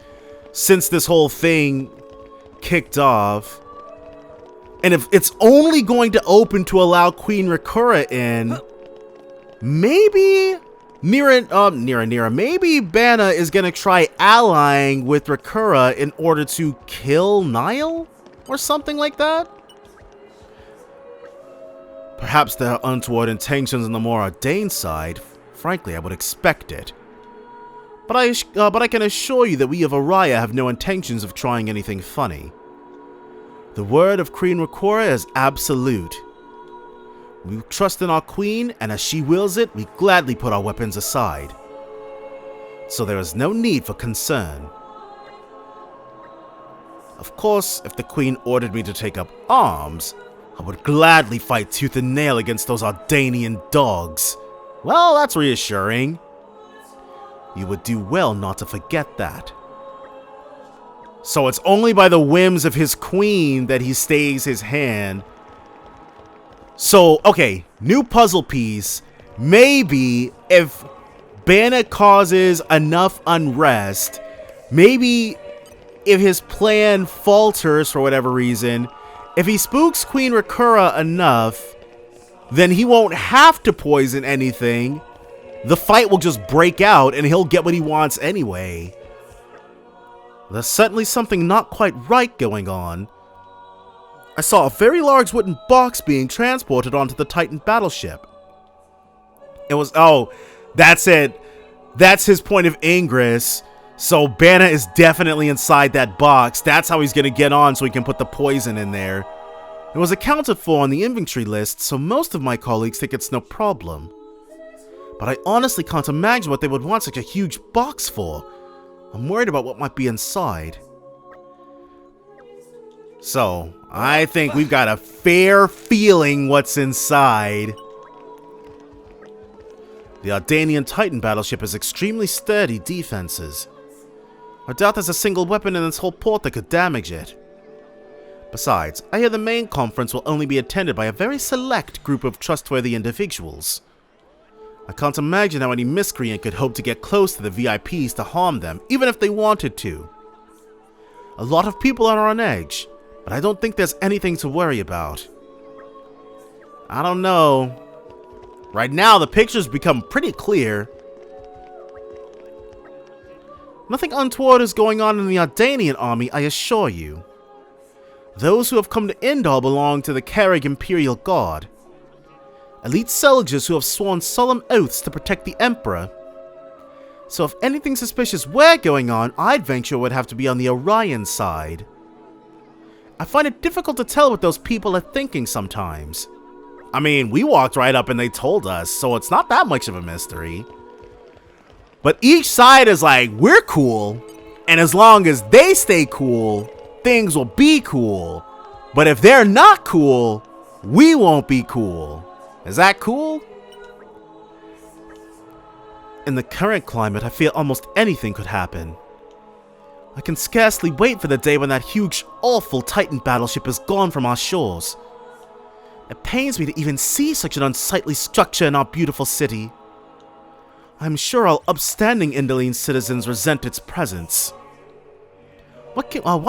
since this whole thing kicked off. And if it's only going to open to allow Queen Rakura in, maybe maybe Banna is gonna try allying with Rakura in order to kill Nile or something like that. Perhaps there are untoward intentions on the more ordained side. Frankly, I would expect it. But I can assure you that we of Araya have no intentions of trying anything funny. The word of Queen Rakura is absolute. We trust in our queen, and as she wills it, we gladly put our weapons aside. So there is no need for concern. Of course, if the queen ordered me to take up arms, I would gladly fight tooth and nail against those Ardanian dogs. Well, that's reassuring. You would do well not to forget that. So it's only by the whims of his queen that he stays his hand. So, okay, new puzzle piece. Maybe if Banna causes enough unrest, maybe if his plan falters for whatever reason, if he spooks Queen Rakura enough, then he won't have to poison anything. The fight will just break out and he'll get what he wants anyway. There's certainly something not quite right going on. I saw a very large wooden box being transported onto the Titan battleship. It was, oh, that's it. That's his point of ingress. So Banna is definitely inside that box. That's how he's going to get on so he can put the poison in there. It was accounted for on the inventory list, so most of my colleagues think it's no problem. But I honestly can't imagine what they would want such a huge box for. I'm worried about what might be inside. So, I think we've got a fair feeling what's inside. The Ardanian Titan battleship has extremely sturdy defenses. I doubt there's a single weapon in this whole port that could damage it. Besides, I hear the main conference will only be attended by a very select group of trustworthy individuals. I can't imagine how any miscreant could hope to get close to the VIPs to harm them, even if they wanted to. A lot of people are on edge, but I don't think there's anything to worry about. I don't know. Right now, the picture's become pretty clear. Nothing untoward is going on in the Ardanian army, I assure you. Those who have come to Indal belong to the Carrig Imperial Guard. Elite soldiers who have sworn solemn oaths to protect the Emperor. So if anything suspicious were going on, I'd venture it would have to be on the Orion side. I find it difficult to tell what those people are thinking sometimes. I mean, we walked right up and they told us, so it's not that much of a mystery. But each side is like, we're cool, and as long as they stay cool, things will be cool. But if they're not cool, we won't be cool. Is that cool? In the current climate, I feel almost anything could happen. I can scarcely wait for the day when that huge, awful Titan battleship is gone from our shores. It pains me to even see such an unsightly structure in our beautiful city. I'm sure all upstanding Indolene citizens resent its presence. Why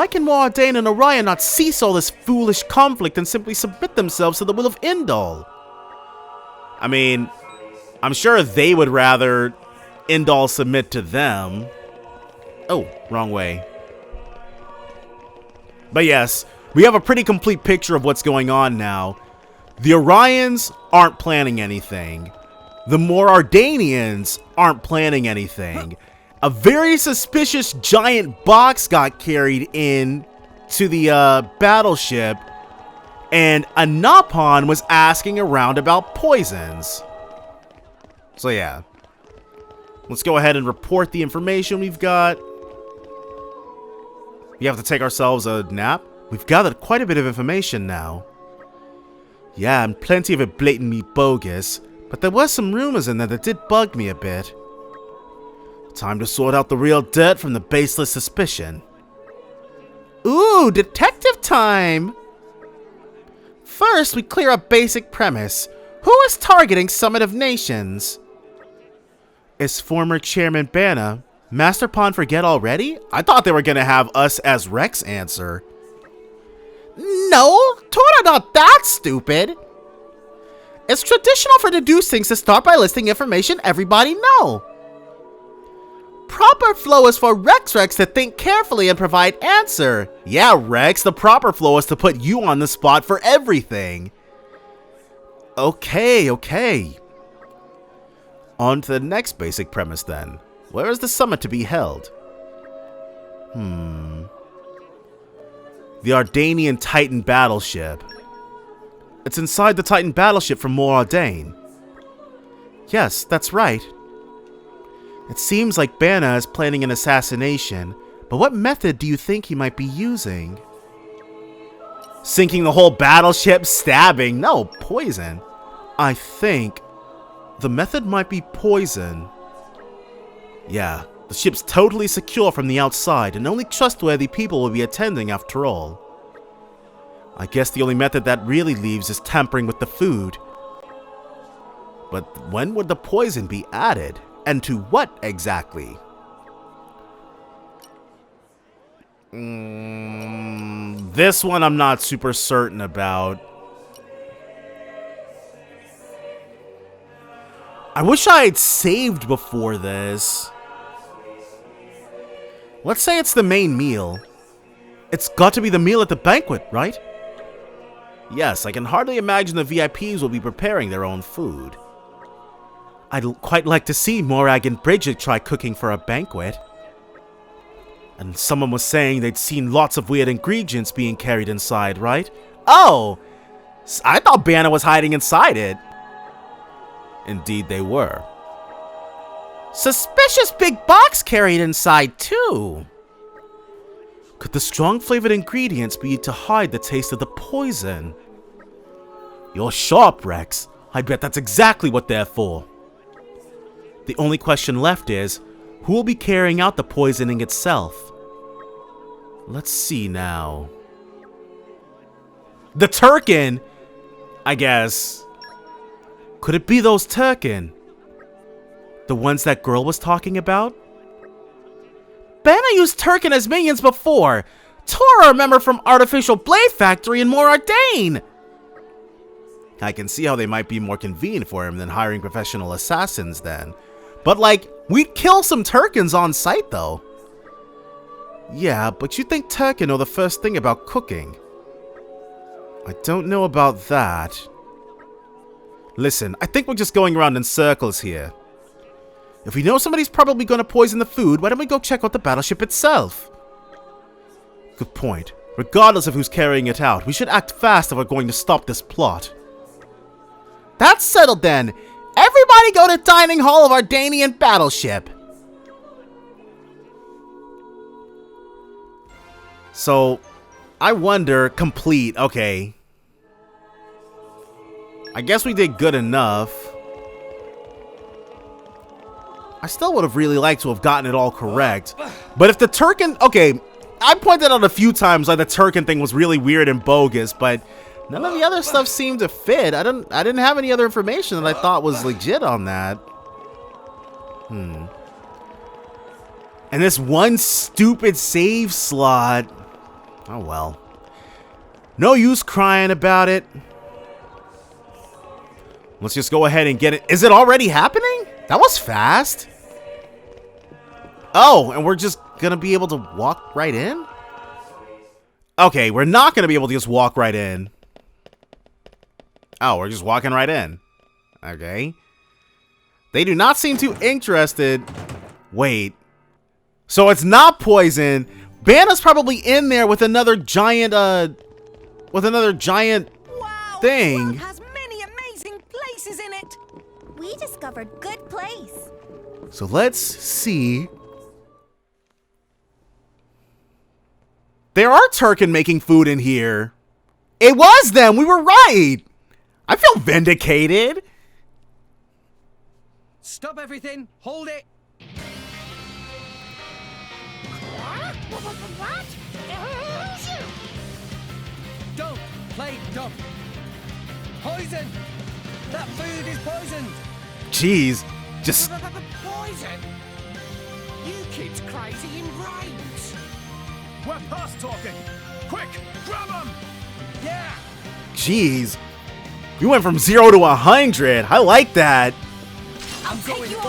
can Moradane and Orion not cease all this foolish conflict and simply submit themselves to the will of Indal? I mean, I'm sure they would rather Indal submit to them. Oh, wrong way. But yes, we have a pretty complete picture of what's going on now. The Orions aren't planning anything. The Morardanians aren't planning anything. A very suspicious giant box got carried in to the battleship, and Anapon was asking around about poisons. So yeah, let's go ahead and report the information we've got. We have to take ourselves a nap. We've gathered quite a bit of information now. Yeah, and plenty of it blatantly bogus, but there were some rumors in there that did bug me a bit. Time to sort out the real dirt from the baseless suspicion. Ooh, detective time! First, we clear up basic premise. Who is targeting Summit of Nations? Is former Chairman Banna Master Pawn forget already? I thought they were gonna have us as Rex answer. No, Tora not that stupid. It's traditional for deducings to start by listing information everybody know. Proper flow is for Rex to think carefully and provide answer. Yeah, Rex, the proper flow is to put you on the spot for everything. Okay. On to the next basic premise then. Where is the summit to be held? The Ardanian Titan battleship. It's inside the Titan battleship from Mor Ardain. Yes, that's right. It seems like Banna is planning an assassination, but what method do you think he might be using? Sinking the whole battleship? Stabbing? No, poison. I think the method might be poison. Yeah, the ship's totally secure from the outside, and only trustworthy people will be attending after all. I guess the only method that really leaves is tampering with the food. But when would the poison be added? And to what exactly? This one I'm not super certain about. I wish I had saved before this. Let's say it's the main meal. It's got to be the meal at the banquet, right? Yes, I can hardly imagine the VIPs will be preparing their own food. I'd quite like to see Morag and Bridget try cooking for a banquet. And someone was saying they'd seen lots of weird ingredients being carried inside, right? Oh! I thought Banna was hiding inside it. Indeed they were. Suspicious big box carried inside, too. Could the strong flavored ingredients be to hide the taste of the poison? You're sharp, Rex. I bet that's exactly what they're for. The only question left is, who will be carrying out the poisoning itself? Let's see now. The Turkin! I guess. Could it be those Turkin? The ones that girl was talking about? Banna used Turkin as minions before. Tora remember from Artificial Blade Factory in Mor Ardain. I can see how they might be more convenient for him than hiring professional assassins then. But like, we'd kill some Turkins on site though. Yeah, but you think Turkin know the first thing about cooking? I don't know about that. Listen, I think we're just going around in circles here. If we know somebody's probably going to poison the food, why don't we go check out the battleship itself? Good point. Regardless of who's carrying it out, we should act fast if we're going to stop this plot. That's settled then. Everybody go to dining hall of Ardanian battleship. So, I wonder, complete, okay. I guess we did good enough. I still would have really liked to have gotten it all correct. But if the Turkin... Okay, I pointed out a few times why the Turkin thing was really weird and bogus, but none of the other stuff seemed to fit. I didn't have any other information that I thought was legit on that. And this one stupid save slot. Oh well. No use crying about it. Let's just go ahead and get it. Is it already happening? That was fast. Oh, and we're just gonna be able to walk right in? Okay, we're not gonna be able to just walk right in. Oh, we're just walking right in. Okay. They do not seem too interested. Wait. So it's not poison. Banna's probably in there with another giant, thing. Has many amazing places in it. We discovered good place. So let's see. There are Turkin making food in here. It was them. We were right. I feel vindicated. Stop everything. Hold it. What? Don't play dumb. Poison. That food is poisoned! Jeez. Just... Poison? You kids crazy in brains! We're past talking! Quick, grab him! Yeah! Jeez. We went from 0 to 100. I like that.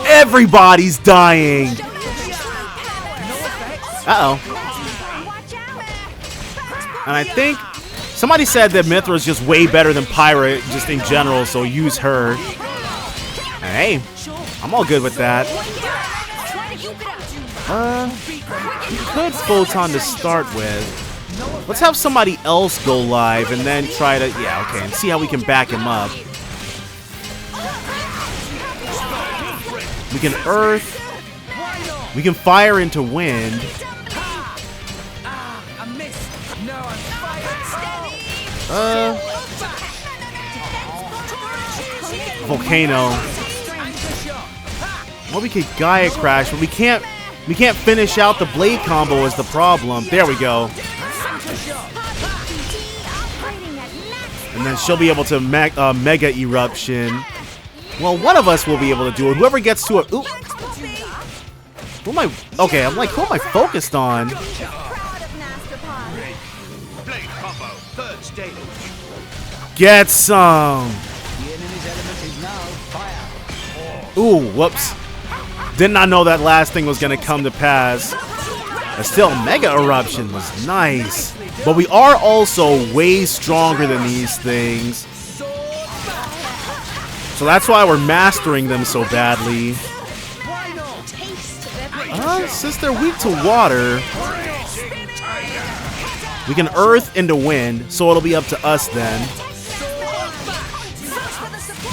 Everybody's dying. Uh-oh. And I think somebody said that Mithra is just way better than Pyra just in general, so use her. And hey, I'm all good with that. Good Photon to start with. Let's have somebody else go live and then try to... Yeah, okay, and see how we can back him up. We can Earth. We can fire into Wind. Volcano. Well, we could Gaia Crash, but we can't finish out the blade combo is the problem. There we go. And then she'll be able to Mega Eruption. Well, one of us will be able to do it. Whoever gets to it. Ooh. Who am I? Okay, I'm like, who am I focused on? Get some. Ooh, whoops. Did not know that last thing was going to come to pass. And still, Mega Eruption was nice. But we are also way stronger than these things. So that's why we're mastering them so badly. Since they're weak to water, we can Earth into Wind, so it'll be up to us then.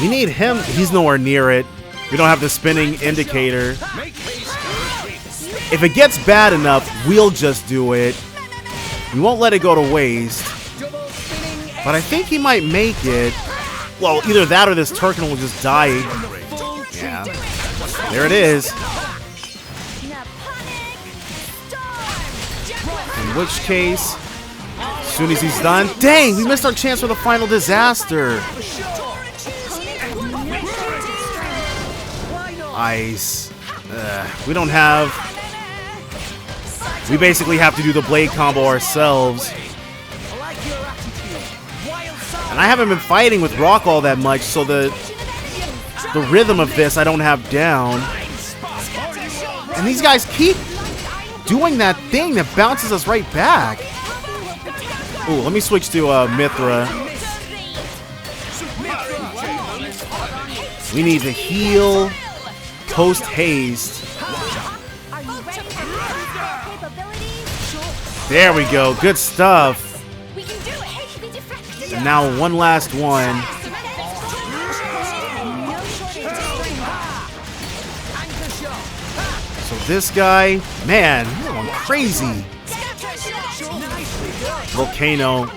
We need him. He's nowhere near it. We don't have the spinning indicator. If it gets bad enough, we'll just do it. We won't let it go to waste. But I think he might make it. Well, either that or this Turkin will just die. Yeah. There it is. In which case, as soon as he's done... Dang, we missed our chance for the final disaster. Ice. We don't have... We basically have to do the blade combo ourselves. And I haven't been fighting with Rock all that much, so the rhythm of this I don't have down. And these guys keep doing that thing that bounces us right back. Ooh, let me switch to Mithra. We need to heal. Post haste. There we go. Good stuff. And now one last one. So this guy, man, he's going crazy. Volcano.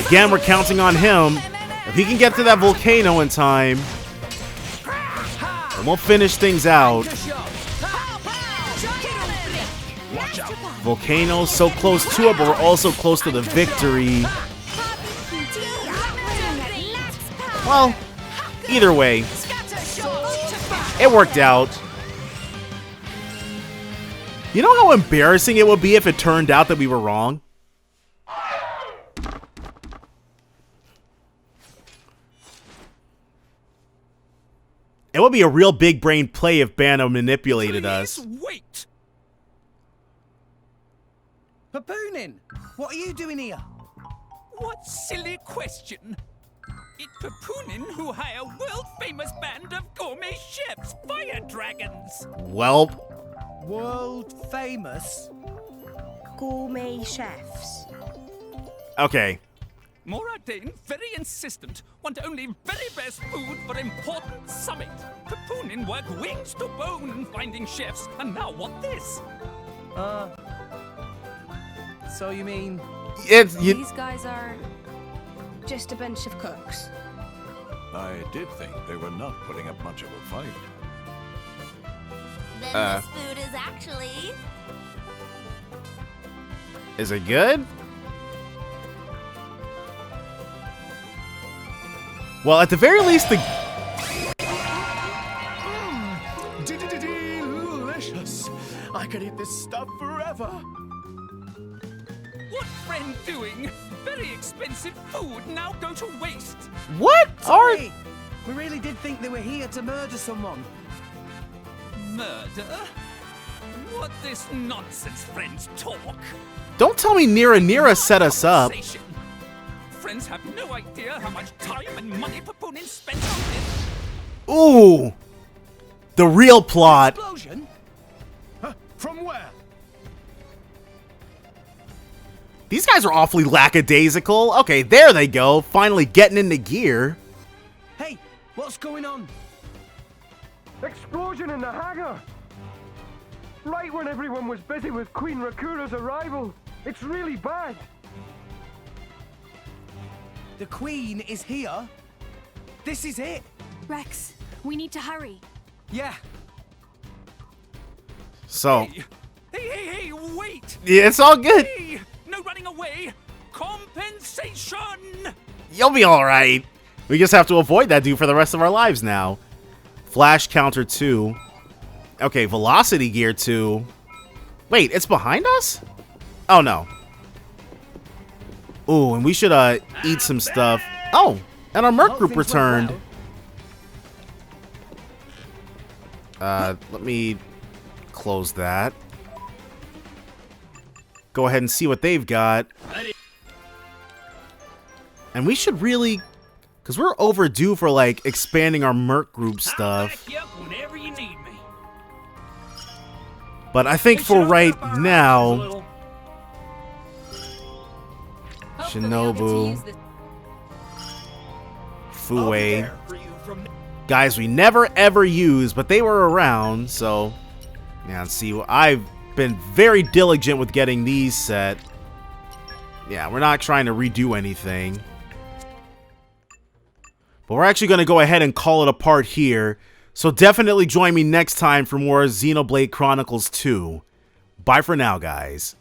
Again, we're counting on him. If he can get to that volcano in time, then we'll finish things out. Volcano's so close to it, but we're also close to the victory. Well, either way, it worked out. You know how embarrassing it would be if it turned out that we were wrong? It would be a real big brain play if Bano manipulated us. Wait! Papoonin, what are you doing here? What silly question! It's Papoonin who hire world-famous band of gourmet chefs, fire dragons! Welp. World famous? Gourmet chefs. Okay. Moradane, very insistent, want only very best food for important summit. Papoonin work wings to bone finding chefs, and now want this. So you mean... These guys are just a bunch of cooks. I did think they were not putting up much of a fight. Then this food is actually... Is it good? Well, at the very least, could eat this stuff forever. What friend doing? Very expensive food now go to waste. What? Sorry! We really did think they were here to murder someone. Murder? What this nonsense friends talk? Don't tell me Nira set us up. Conversation. Friends have no idea how much time and money Papunin spent on this. Ooh! The real plot. Explosion? From where? These guys are awfully lackadaisical. Okay, there they go. Finally getting into gear. Hey, what's going on? Explosion in the hangar! Right when everyone was busy with Queen Rakura's arrival. It's really bad. The Queen is here? This is it? Rex, we need to hurry. Yeah. So. Hey, wait! Yeah, it's all good. Hey, no running away! Compensation! You'll be alright. We just have to avoid that dude for the rest of our lives now. Flash counter 2. Okay, velocity gear 2. Wait, it's behind us? Oh, no. Ooh, and we should eat some stuff. Oh, and our Merc group returned. Let me close that. Go ahead and see what they've got. And we should really, because we're overdue for like expanding our Merc group stuff. Whenever you need me. But I think for right now, Shinobu, Fue, guys we never ever use, but they were around, so yeah. See, I've been very diligent with getting these set. Yeah, we're not trying to redo anything. But we're actually going to go ahead and call it a part here. So definitely join me next time for more Xenoblade Chronicles 2. Bye for now, guys.